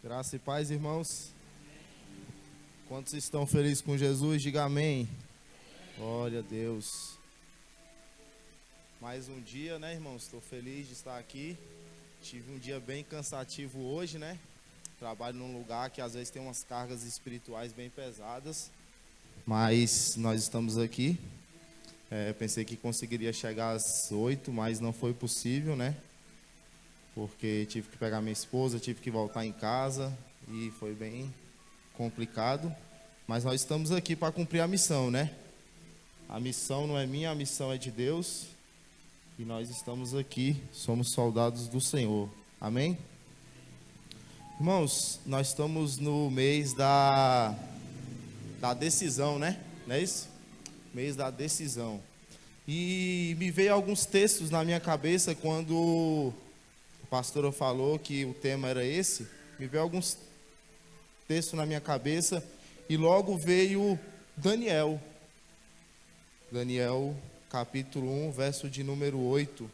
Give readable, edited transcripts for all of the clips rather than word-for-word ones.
Graça e paz, irmãos. Quantos estão felizes com Jesus? Diga amém. Glória a Deus. Mais um dia, né, irmãos? Estou feliz de estar aqui. Tive um dia bem cansativo hoje, né? Trabalho num lugar que às vezes tem umas cargas espirituais bem pesadas. Mas nós estamos aqui. Pensei que conseguiria chegar às 8, mas não foi possível, né? Porque tive que pegar minha esposa, tive que voltar em casa e foi bem complicado. Mas nós estamos aqui para cumprir a missão, né? A missão não é minha, a missão é de Deus. E nós estamos aqui, somos soldados do Senhor. Amém? Irmãos, nós estamos no mês da decisão, né? Não é isso? Mês da decisão. E me veio alguns textos na minha cabeça quando a pastora falou que o tema era esse. Me veio alguns textos na minha cabeça e logo veio Daniel. Daniel, capítulo 1, verso de número 8.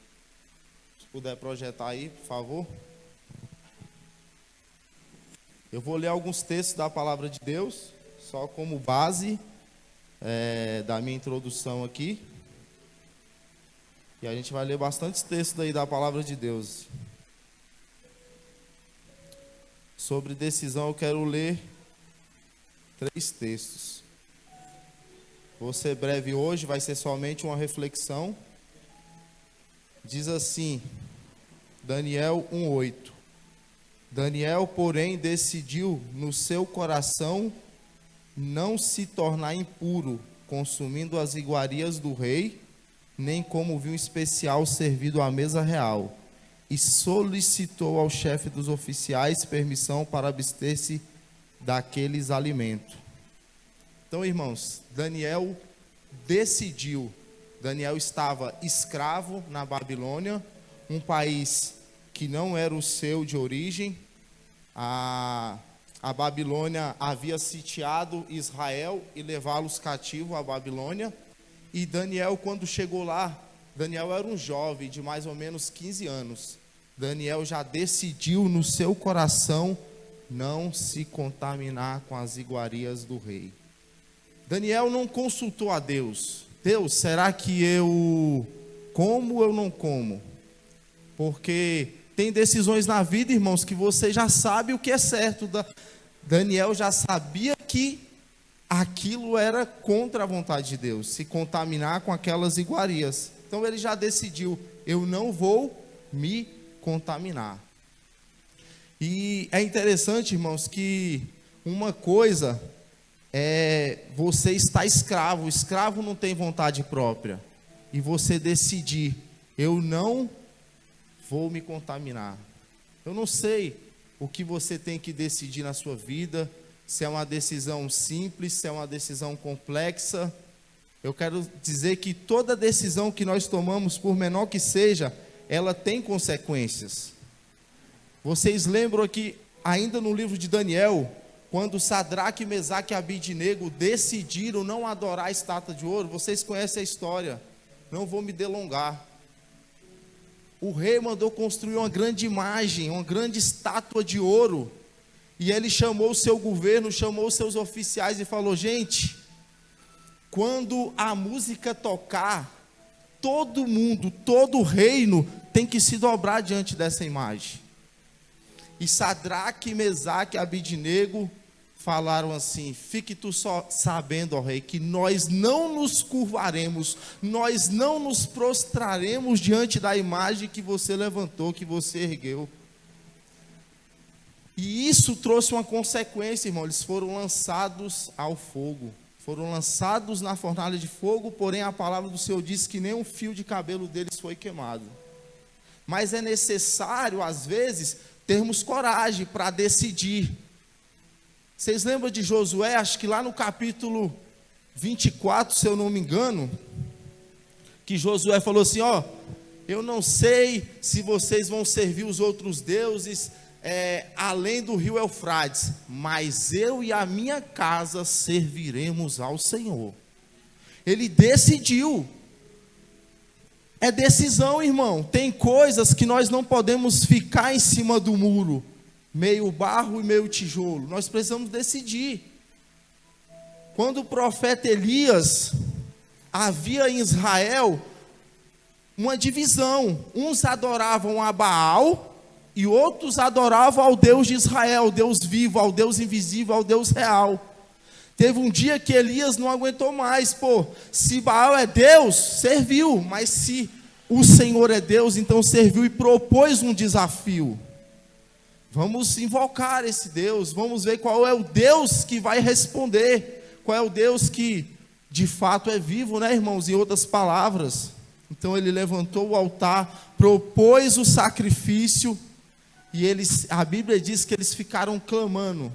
Se puder projetar aí, por favor. Eu vou ler alguns textos da palavra de Deus, só como base da minha introdução aqui. E a gente vai ler bastantes textos aí da palavra de Deus. Sobre decisão eu quero ler 3 textos. Vou ser breve hoje, vai ser somente uma reflexão. Diz assim, Daniel 1:8. Daniel, porém, decidiu no seu coração não se tornar impuro, consumindo as iguarias do rei, nem como vinho especial servido à mesa real, e solicitou ao chefe dos oficiais permissão para abster-se daqueles alimentos. Então, irmãos, Daniel decidiu. Daniel estava escravo na Babilônia, um país que não era o seu de origem. A Babilônia havia sitiado Israel e levá-los cativos à Babilônia. E Daniel, quando chegou lá, Daniel era um jovem de mais ou menos 15 anos. Daniel já decidiu no seu coração não se contaminar com as iguarias do rei. Daniel não consultou a Deus. Deus, será que eu como ou eu não como? Porque tem decisões na vida, irmãos, que você já sabe o que é certo. Daniel já sabia que aquilo era contra a vontade de Deus, se contaminar com aquelas iguarias. Então ele já decidiu, eu não vou me contaminar. E é interessante, irmãos, que uma coisa é você estar escravo. O escravo não tem vontade própria. E você decidir, eu não vou me contaminar. Eu não sei o que você tem que decidir na sua vida, se é uma decisão simples, se é uma decisão complexa. Eu quero dizer que toda decisão que nós tomamos, por menor que seja, ela tem consequências. Vocês lembram aqui, ainda no livro de Daniel, quando Sadraque, Mesaque e Abidnego decidiram não adorar a estátua de ouro? Vocês conhecem a história, não vou me delongar. O rei mandou construir uma grande imagem, uma grande estátua de ouro. E ele chamou o seu governo, chamou os seus oficiais e falou, gente, quando a música tocar, todo mundo, todo o reino tem que se dobrar diante dessa imagem. E Sadraque, Mesaque e Abidnego falaram assim, fique tu só sabendo, ó rei, que nós não nos curvaremos, nós não nos prostraremos diante da imagem que você levantou, que você ergueu. E isso trouxe uma consequência, irmão. Eles foram lançados ao fogo, foram lançados na fornalha de fogo, porém a palavra do Senhor diz que nem um fio de cabelo deles foi queimado. Mas é necessário, às vezes, termos coragem para decidir. Vocês lembram de Josué? Acho que lá no capítulo 24, se eu não me engano, que Josué falou assim, ó, eu não sei se vocês vão servir os outros deuses além do rio Eufrates, mas eu e a minha casa serviremos ao Senhor. Ele decidiu. É decisão, irmão. Tem coisas que nós não podemos ficar em cima do muro. meio barro e meio tijolo. Nós precisamos decidir. Quando o profeta Elias, havia em Israel uma divisão. Uns adoravam a Baal e outros adoravam ao Deus de Israel, ao Deus vivo, ao Deus invisível, ao Deus real. Teve um dia que Elias não aguentou mais. Se Baal é Deus, serviu. Mas se o Senhor é Deus, então serviu e propôs um desafio. Vamos invocar esse Deus. Vamos ver qual é o Deus que vai responder. Qual é o Deus que de fato é vivo, né, irmãos? Em outras palavras. Então ele levantou o altar, propôs o sacrifício. E a Bíblia diz que eles ficaram clamando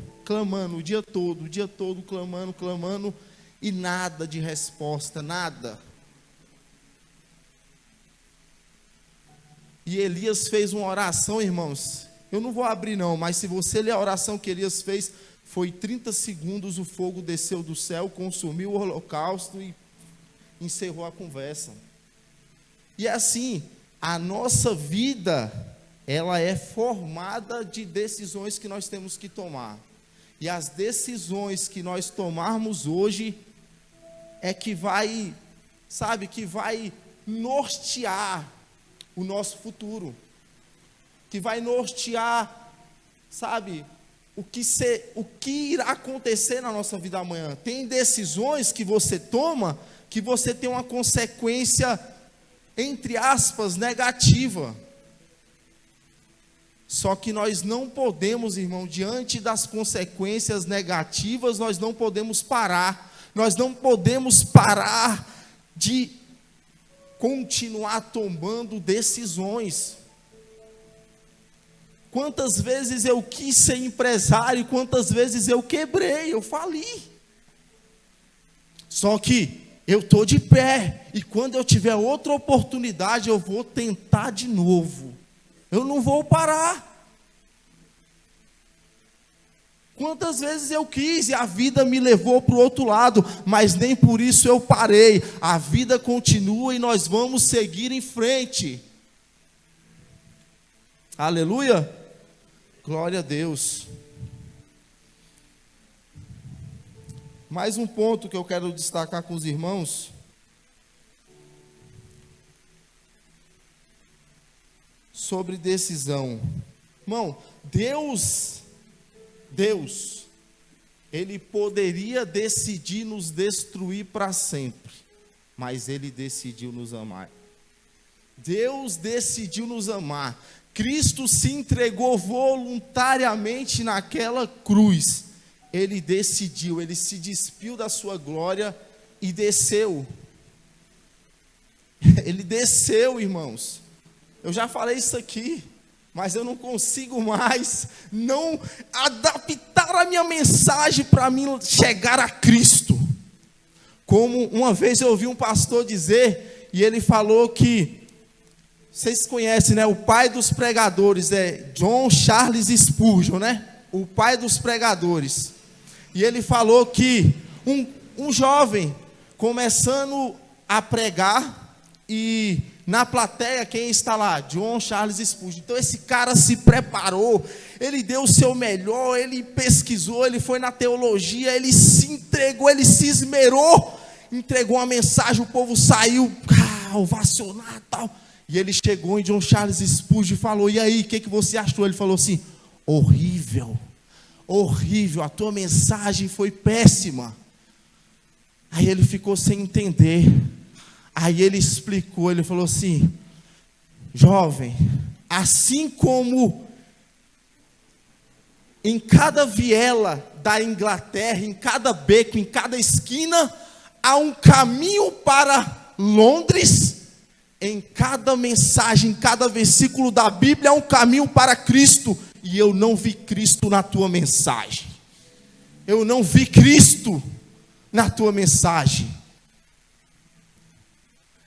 o dia todo, clamando, e nada de resposta, nada. E Elias fez uma oração, irmãos. Eu não vou abrir não, mas se você ler a oração que Elias fez, foi 30 segundos, o fogo desceu do céu, consumiu o holocausto e encerrou a conversa. E assim, a nossa vida, ela é formada de decisões que nós temos que tomar. E as decisões que nós tomarmos hoje é que vai nortear o nosso futuro. Que vai nortear, o que irá acontecer na nossa vida amanhã. Tem decisões que você toma, que você tem uma consequência, entre aspas, negativa. Só que nós não podemos, irmão, diante das consequências negativas, nós não podemos parar. Nós não podemos parar de continuar tomando decisões. Quantas vezes eu quis ser empresário, quantas vezes eu quebrei, eu fali. Só que eu estou de pé, e quando eu tiver outra oportunidade, eu vou tentar de novo. Eu não vou parar. Quantas vezes eu quis e a vida me levou para o outro lado, mas nem por isso eu parei. A vida continua e nós vamos seguir em frente. Aleluia. Glória a Deus. Mais um ponto que eu quero destacar com os irmãos. Sobre decisão. Irmão, Deus, Ele poderia decidir nos destruir para sempre, mas Ele decidiu nos amar. Deus decidiu nos amar. Cristo se entregou voluntariamente naquela cruz. Ele decidiu, Ele se despiu da sua glória e desceu. Ele desceu, irmãos. Eu já falei isso aqui, mas eu não consigo mais não adaptar a minha mensagem para mim chegar a Cristo. Como uma vez eu ouvi um pastor dizer, e ele falou que, vocês conhecem, né? O pai dos pregadores é John Charles Spurgeon, né? O pai dos pregadores. E ele falou que um jovem começando a pregar, e na plateia quem está lá? John Charles Spurgeon. Então esse cara se preparou, ele deu o seu melhor, ele pesquisou, ele foi na teologia, ele se entregou, ele se esmerou, entregou uma mensagem, o povo saiu ovacionar e tal. E ele chegou em John Charles Spurgeon e falou: e aí, o que você achou? Ele falou assim: horrível, a tua mensagem foi péssima. Aí ele ficou sem entender. Aí ele explicou, ele falou assim: jovem, assim como em cada viela da Inglaterra, em cada beco, em cada esquina, há um caminho para Londres, em cada mensagem, em cada versículo da Bíblia, há um caminho para Cristo. E eu não vi Cristo na tua mensagem. Eu não vi Cristo na tua mensagem.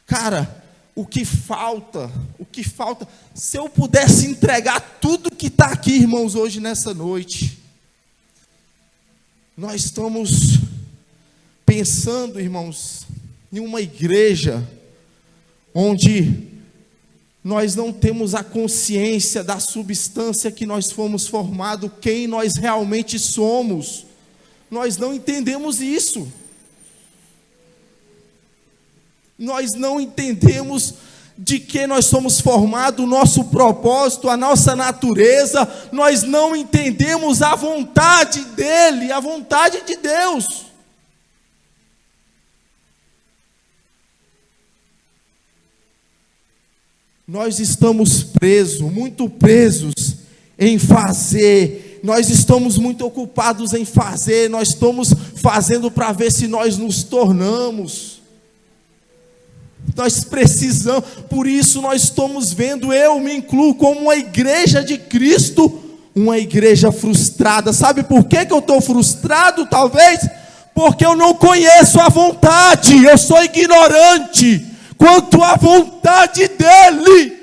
Cara, o que falta, se eu pudesse entregar tudo que está aqui, irmãos, hoje nessa noite. Nós estamos pensando, irmãos, em uma igreja onde nós não temos a consciência da substância que nós fomos formados, quem nós realmente somos. Nós não entendemos isso. Nós não entendemos de que nós somos formados, o nosso propósito, a nossa natureza. Nós não entendemos a vontade dEle, a vontade de Deus. Nós estamos presos, muito presos em fazer. Nós estamos muito ocupados em fazer. Nós estamos fazendo para ver se nós nos tornamos. Nós precisamos, por isso nós estamos vendo, eu me incluo como uma igreja de Cristo, uma igreja frustrada. Sabe por que eu estou frustrado? Talvez porque eu não conheço a vontade, eu sou ignorante quanto à vontade dEle.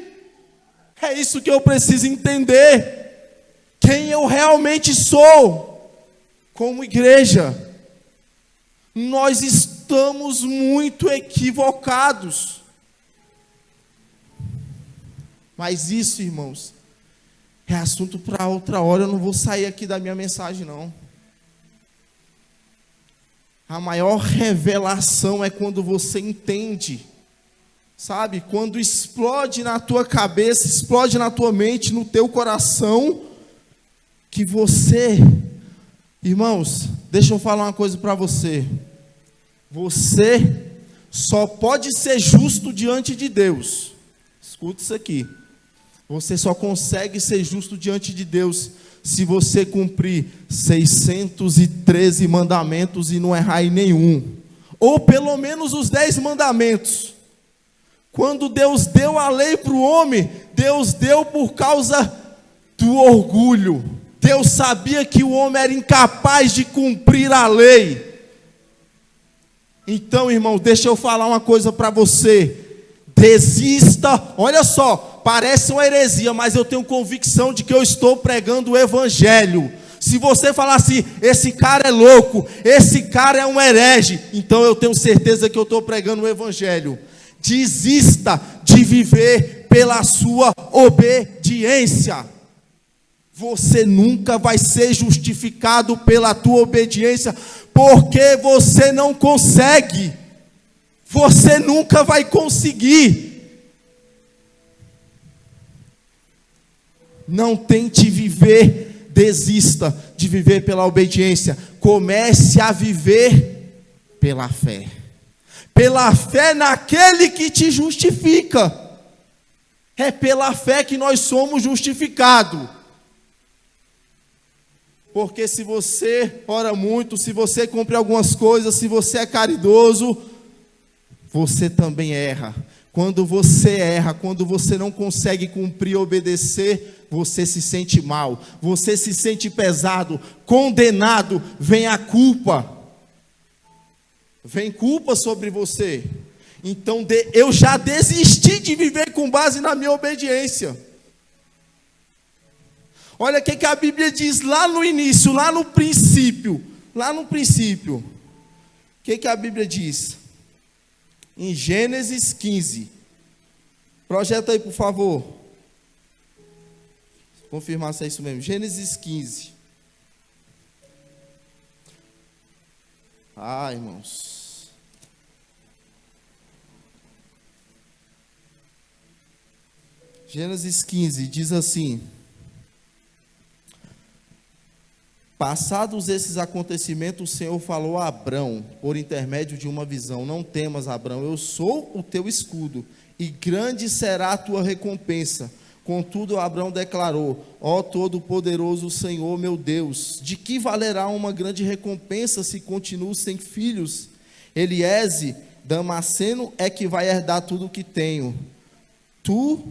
É isso que eu preciso entender, quem eu realmente sou como igreja. Nós estamos muito equivocados. Mas isso, irmãos, é assunto para outra hora. Eu não vou sair aqui da minha mensagem, não. A maior revelação é quando você entende, sabe? Quando explode na tua cabeça, explode na tua mente, no teu coração, que você... Irmãos, deixa eu falar uma coisa para você. Você só pode ser justo diante de Deus. Escuta isso aqui. Você só consegue ser justo diante de Deus se você cumprir 613 mandamentos e não errar em nenhum. Ou pelo menos os 10 mandamentos. Quando Deus deu a lei para o homem, Deus deu por causa do orgulho. Deus sabia que o homem era incapaz de cumprir a lei. Então, irmão, deixa eu falar uma coisa para você. Desista. Olha só, parece uma heresia, mas eu tenho convicção de que eu estou pregando o evangelho. Se você falar assim, esse cara é louco, esse cara é um herege, então eu tenho certeza que eu estou pregando o evangelho. Desista de viver pela sua obediência. Você nunca vai ser justificado pela tua obediência, porque você não consegue. Você nunca vai conseguir. Não tente viver, desista de viver pela obediência. Comece a viver pela fé. Pela fé naquele que te justifica. É pela fé que nós somos justificados. Porque se você ora muito, se você cumpre algumas coisas, se você é caridoso, você também erra. Quando você erra, quando você não consegue cumprir e obedecer, você se sente mal, você se sente pesado, condenado, vem a culpa. Vem culpa sobre você. Então eu já desisti de viver com base na minha obediência. Olha o que a Bíblia diz lá no início, lá no princípio. O que a Bíblia diz? Em Gênesis 15. Projeta aí, por favor. Confirmar se é isso mesmo. Gênesis 15. Irmãos. Gênesis 15 diz assim: passados esses acontecimentos, o Senhor falou a Abrão, por intermédio de uma visão: não temas, Abrão, eu sou o teu escudo, e grande será a tua recompensa. Contudo, Abrão declarou: ó Todo-Poderoso Senhor meu Deus, de que valerá uma grande recompensa se continuo sem filhos? Eliese, Damasceno, é que vai herdar tudo o que tenho. Tu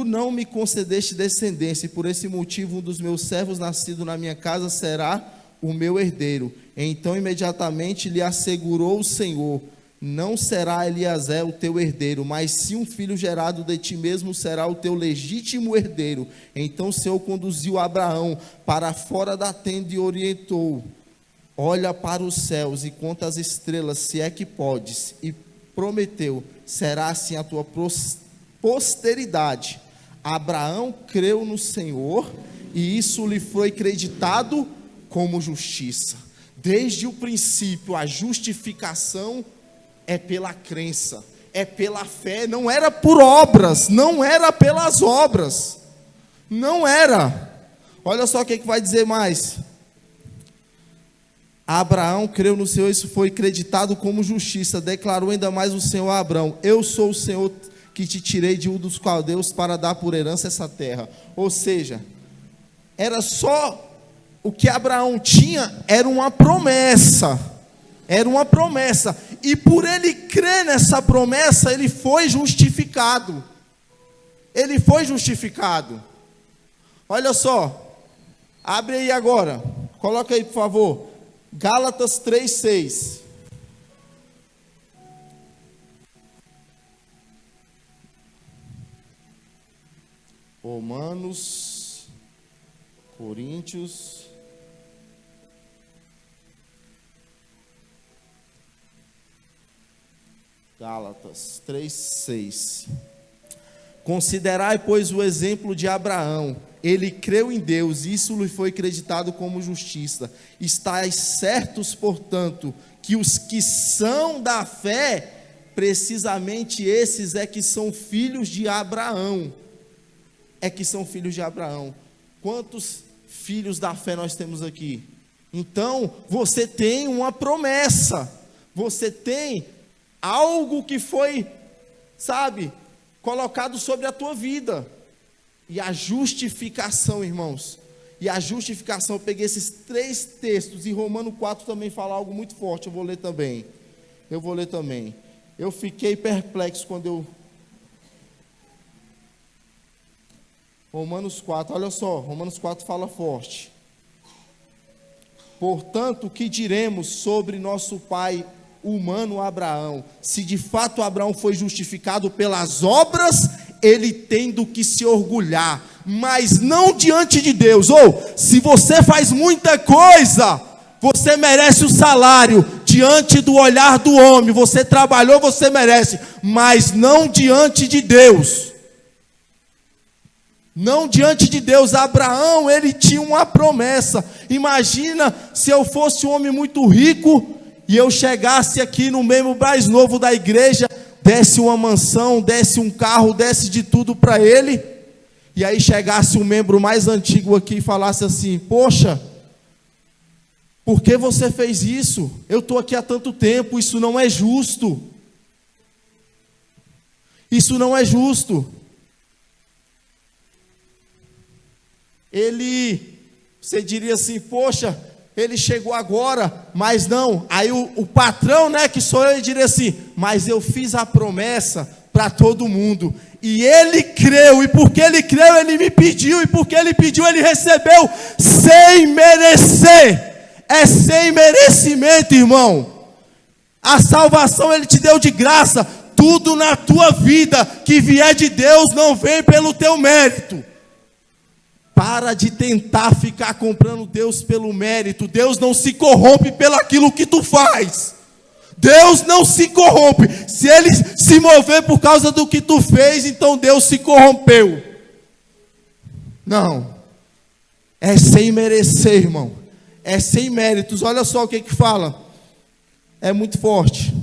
não me concedeste descendência, e por esse motivo um dos meus servos nascido na minha casa será o meu herdeiro. Então imediatamente lhe assegurou o Senhor: não será Eliezer o teu herdeiro, mas sim um filho gerado de ti mesmo será o teu legítimo herdeiro. Então o Senhor conduziu Abraão para fora da tenda e orientou: olha para os céus e conta as estrelas, se é que podes. E prometeu: será assim a tua posteridade. Abraão creu no Senhor, e isso lhe foi creditado como justiça. Desde o princípio, a justificação é pela crença, é pela fé, não era por obras, não era pelas obras, não era. Olha só o que vai dizer mais. Abraão creu no Senhor, isso foi creditado como justiça. Declarou ainda mais o Senhor a Abraão: eu sou o Senhor que te tirei de Ur dos Caldeus para dar por herança essa terra. Ou seja, era só o que Abraão tinha, era uma promessa. Era uma promessa. E por ele crer nessa promessa, ele foi justificado. Ele foi justificado. Olha só, abre aí agora, coloca aí por favor, Gálatas 3:6. Romanos, Coríntios, Gálatas 3:6. Considerai, pois, o exemplo de Abraão. Ele creu em Deus, isso lhe foi creditado como justiça. Estais certos, portanto, que os que são da fé, precisamente esses é que são filhos de Abraão. É que são filhos de Abraão. Quantos filhos da fé nós temos aqui? Então, você tem uma promessa. Você tem algo que foi, colocado sobre a tua vida. E a justificação, irmãos, e a justificação, eu peguei esses 3 textos, e Romanos 4 também fala algo muito forte, eu vou ler também, eu fiquei perplexo quando eu, Romanos 4, olha só, Romanos 4 fala forte: portanto, o que diremos sobre nosso pai humano Abraão? Se de fato Abraão foi justificado pelas obras, ele tem do que se orgulhar, mas não diante de Deus. Ou, se você faz muita coisa, você merece o salário, diante do olhar do homem, você trabalhou, você merece, mas não diante de Deus. Não diante de Deus. Abraão, ele tinha uma promessa. Imagina se eu fosse um homem muito rico, e eu chegasse aqui no membro mais novo da igreja, desse uma mansão, desse um carro, desse de tudo para ele, e aí chegasse um membro mais antigo aqui e falasse assim: poxa, por que você fez isso? Eu estou aqui há tanto tempo, isso não é justo. Isso não é justo. Você diria assim: poxa, ele chegou agora, mas não. Aí o patrão, que sou eu, ele diria assim: mas eu fiz a promessa para todo mundo. E ele creu, e porque ele creu, ele me pediu, e porque ele pediu, ele recebeu sem merecer. É sem merecimento, irmão. A salvação ele te deu de graça. Tudo na tua vida que vier de Deus não vem pelo teu mérito. Para de tentar ficar comprando Deus pelo mérito. Deus não se corrompe pelo aquilo que tu faz. Deus não se corrompe. Se Ele se mover por causa do que tu fez, então Deus se corrompeu. Não. É sem merecer, irmão. É sem méritos. Olha só o que fala. É muito forte.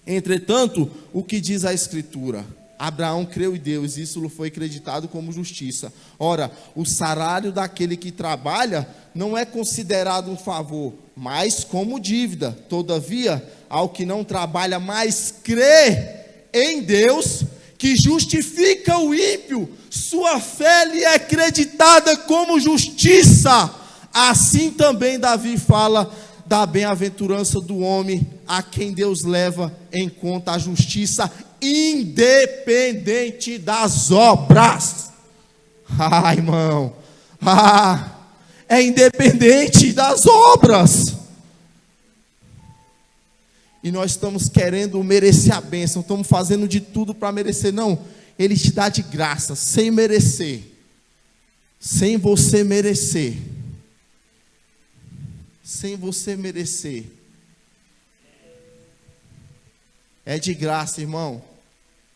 Entretanto, o que diz a Escritura? Abraão creu em Deus, isso lhe foi acreditado como justiça. Ora, o salário daquele que trabalha não é considerado um favor, mas como dívida. Todavia, ao que não trabalha, mas crê em Deus, que justifica o ímpio, sua fé lhe é acreditada como justiça. Assim também Davi fala da bem-aventurança do homem a quem Deus leva em conta a justiça, independente das obras. Irmão, é independente das obras. E nós estamos querendo merecer a bênção, estamos fazendo de tudo para merecer. Não, Ele te dá de graça, sem merecer, sem você merecer. Sem você merecer. É de graça, irmão.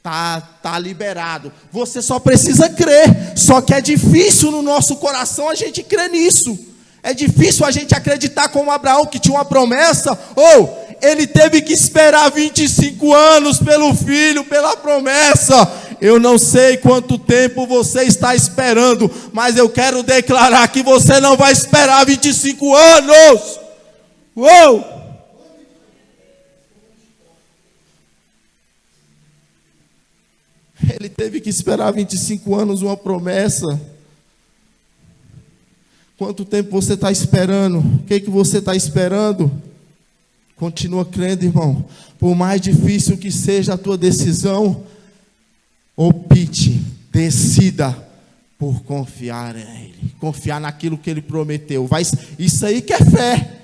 Tá liberado. Você só precisa crer. Só que é difícil no nosso coração a gente crer nisso. É difícil a gente acreditar como Abraão, que tinha uma promessa. Ele teve que esperar 25 anos pelo filho, pela promessa. Eu não sei quanto tempo você está esperando, mas eu quero declarar que você não vai esperar 25 anos. Ele teve que esperar 25 anos uma promessa. Quanto tempo você está esperando? O que você está esperando? Continua crendo, irmão. Por mais difícil que seja a tua decisão, opte, decida por confiar em Ele. Confiar naquilo que Ele prometeu. Isso aí que é fé.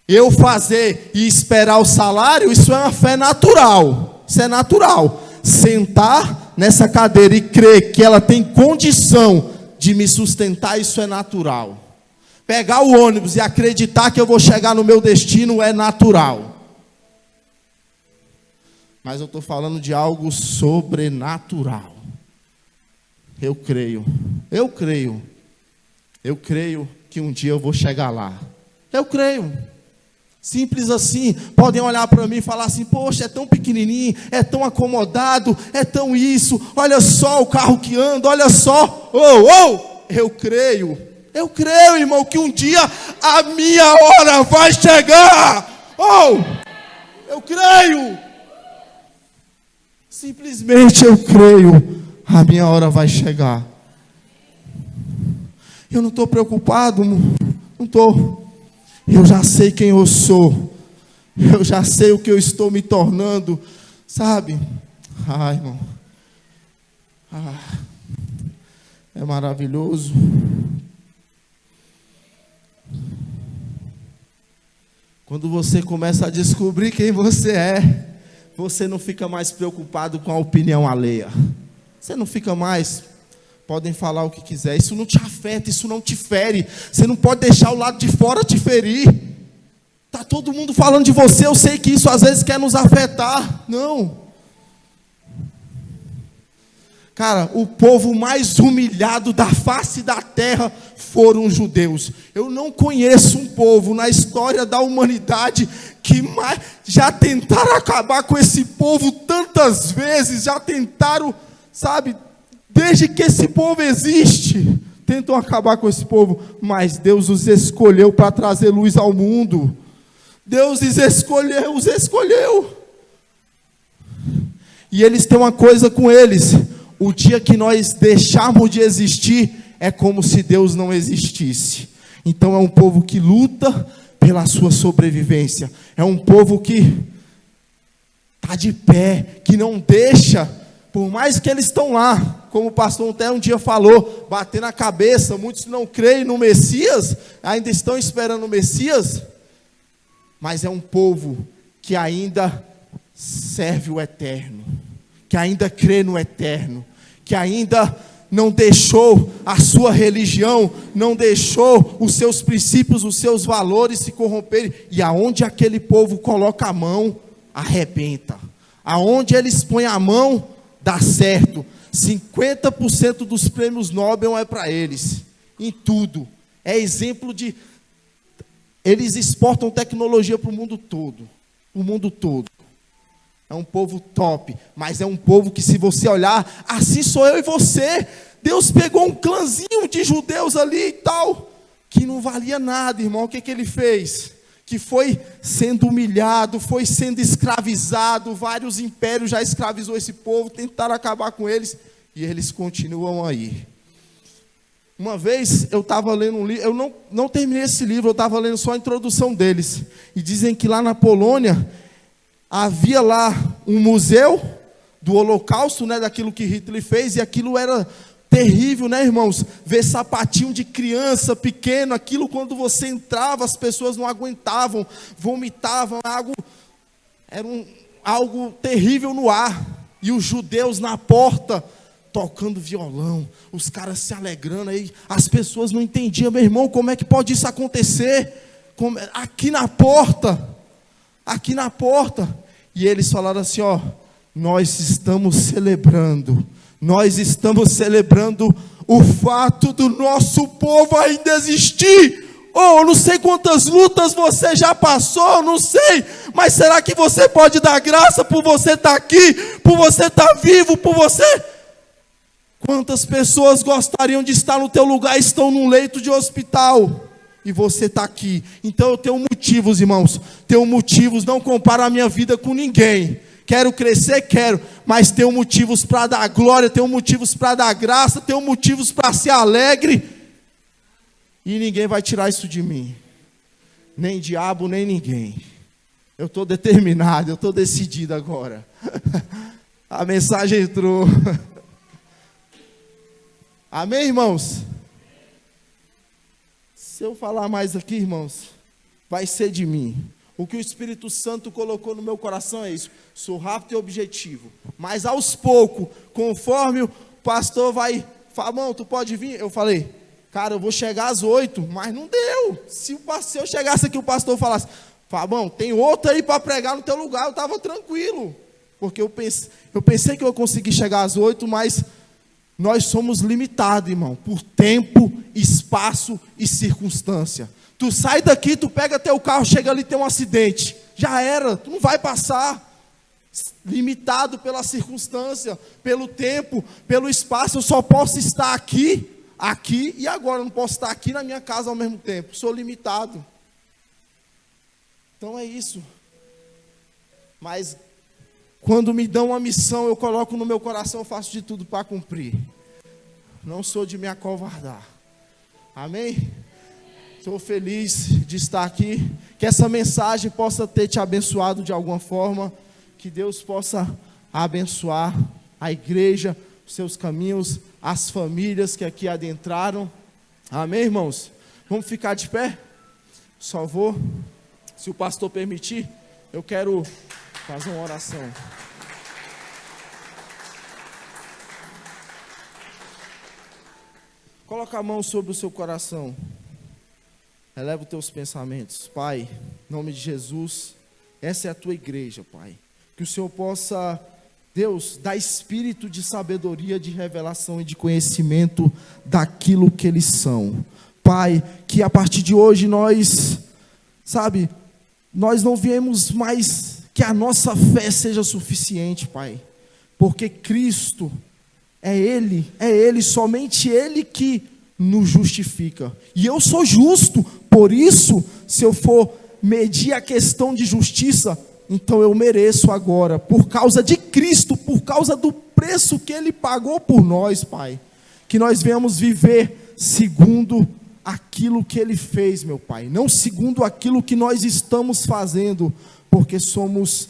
Eu fazer e esperar o salário, isso é uma fé natural. Isso é natural. Sentar nessa cadeira e crer que ela tem condição de me sustentar, isso é natural. Pegar o ônibus e acreditar que eu vou chegar no meu destino é natural. Mas eu estou falando de algo sobrenatural. Eu creio que um dia eu vou chegar lá. Eu creio. Simples assim. Podem olhar para mim e falar assim: poxa, é tão pequenininho, é tão acomodado, é tão isso. Olha só o carro que anda, olha só. Eu creio, irmão, que um dia a minha hora vai chegar. Eu creio. Simplesmente eu creio. A minha hora vai chegar. Eu não estou preocupado, não estou. Eu já sei quem eu sou. Eu já sei o que eu estou me tornando. Sabe? Irmão. É maravilhoso. Quando você começa a descobrir quem você é, você não fica mais preocupado com a opinião alheia. Você não fica mais. Podem falar o que quiser. Isso não te afeta, isso não te fere. Você não pode deixar o lado de fora te ferir. Está todo mundo falando de você. Eu sei que isso às vezes quer nos afetar. Não. Cara, o povo mais humilhado da face da terra foram os judeus. Eu não conheço um povo na história da humanidade que já tentaram acabar com esse povo tantas vezes. Já tentaram, sabe... Desde que esse povo existe, tentam acabar com esse povo, mas Deus os escolheu para trazer luz ao mundo. Deus os escolheu. E eles têm uma coisa com eles: o dia que nós deixarmos de existir, é como se Deus não existisse. Então é um povo que luta pela sua sobrevivência. É um povo que está de pé, que não deixa, por mais que eles estão lá. Como o pastor até um dia falou, bater na cabeça, muitos não creem no Messias, ainda estão esperando o Messias, mas é um povo que ainda serve o eterno, que ainda crê no eterno, que ainda não deixou a sua religião, não deixou os seus princípios, os seus valores se corromperem, e aonde aquele povo coloca a mão, arrebenta, aonde eles põem a mão, dá certo. 50% dos prêmios Nobel é para eles, em tudo. É exemplo de... Eles exportam tecnologia para o mundo todo. É um povo top, mas é um povo que, se você olhar, assim sou eu e você. Deus pegou um clãzinho de judeus ali e tal, que não valia nada, irmão. O que ele fez? Que foi sendo humilhado, foi sendo escravizado, vários impérios já escravizou esse povo, tentaram acabar com eles, e eles continuam aí. Uma vez eu estava lendo um livro, eu não terminei esse livro, eu estava lendo só a introdução deles, e dizem que lá na Polônia, havia lá um museu do Holocausto, né, daquilo que Hitler fez, e aquilo era terrível, né, irmãos? Ver sapatinho de criança pequeno, aquilo quando você entrava, as pessoas não aguentavam, vomitavam, era algo terrível no ar. E os judeus na porta, tocando violão, os caras se alegrando, aí as pessoas não entendiam: meu irmão, como é que pode isso acontecer? Aqui na porta. E eles falaram assim: nós estamos celebrando o fato do nosso povo ainda existir. Eu não sei quantas lutas você já passou, não sei, mas será que você pode dar graça por você estar aqui, por você estar vivo, por você? Quantas pessoas gostariam de estar no teu lugar, estão num leito de hospital, e você está aqui? Então eu tenho motivos, irmãos, não comparo a minha vida com ninguém. Quero crescer, quero, mas tenho motivos para dar glória, tenho motivos para dar graça, tenho motivos para ser alegre. E ninguém vai tirar isso de mim. Nem diabo, nem ninguém. Eu estou determinado, eu estou decidido agora. A mensagem entrou. Amém, irmãos? Se eu falar mais aqui, irmãos, vai ser de mim. O que o Espírito Santo colocou no meu coração é isso. Sou rápido e objetivo. Mas aos poucos, conforme o pastor vai... Fabão, tu pode vir? Eu falei, cara, eu vou chegar às 8, mas não deu. Se eu chegasse aqui, o pastor falasse, Fabão, tem outro aí para pregar no teu lugar, eu estava tranquilo. Porque eu pensei que eu ia conseguir chegar às 8, mas nós somos limitados, irmão, por tempo, espaço e circunstância. Tu sai daqui, tu pega teu carro, chega ali, tem um acidente. Já era, tu não vai passar. Limitado pela circunstância, pelo tempo, pelo espaço. Eu só posso estar aqui e agora. Eu não posso estar aqui na minha casa ao mesmo tempo. Sou limitado. Então é isso. Mas quando me dão uma missão, eu coloco no meu coração, eu faço de tudo para cumprir. Não sou de me acovardar. Amém? Estou feliz de estar aqui. Que essa mensagem possa ter te abençoado de alguma forma. Que Deus possa abençoar a igreja, os seus caminhos, as famílias que aqui adentraram. Amém, irmãos? Vamos ficar de pé? Só vou, se o pastor permitir, eu quero fazer uma oração. Coloca a mão sobre o seu coração. Eleva os teus pensamentos. Pai, em nome de Jesus, essa é a tua igreja, Pai. Que o Senhor possa, Deus, dar espírito de sabedoria, de revelação e de conhecimento daquilo que eles são. Pai, que a partir de hoje nós não viemos mais, que a nossa fé seja suficiente, Pai. Porque Cristo é Ele, somente Ele que nos justifica. E eu sou justo, por isso, se eu for medir a questão de justiça, então eu mereço agora, por causa de Cristo, por causa do preço que Ele pagou por nós, Pai. Que nós venhamos viver segundo aquilo que Ele fez, meu Pai. Não segundo aquilo que nós estamos fazendo, porque somos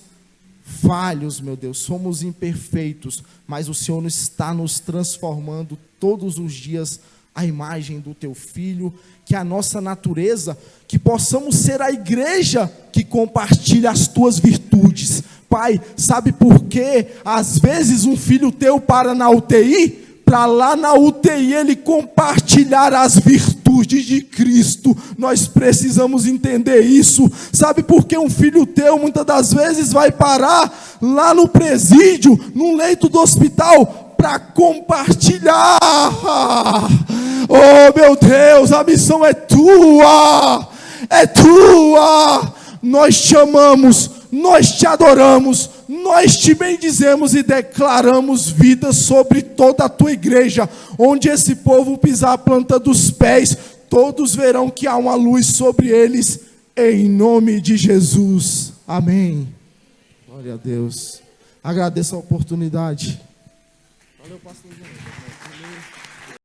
falhos, meu Deus, somos imperfeitos. Mas o Senhor está nos transformando todos os dias a imagem do Teu Filho, que a nossa natureza, que possamos ser a igreja que compartilha as Tuas virtudes. Pai, sabe por quê? Às vezes um filho teu para na UTI, para lá na UTI ele compartilhar as virtudes de Cristo. Nós precisamos entender isso. Sabe por que um filho teu muitas das vezes vai parar lá no presídio, no leito do hospital, para compartilhar? Oh meu Deus, a missão é tua, nós te amamos, nós te adoramos, nós te bendizemos e declaramos vida sobre toda a tua igreja. Onde esse povo pisar a planta dos pés, todos verão que há uma luz sobre eles, em nome de Jesus, amém. Glória a Deus. Agradeço a oportunidade. Valeu, pastor.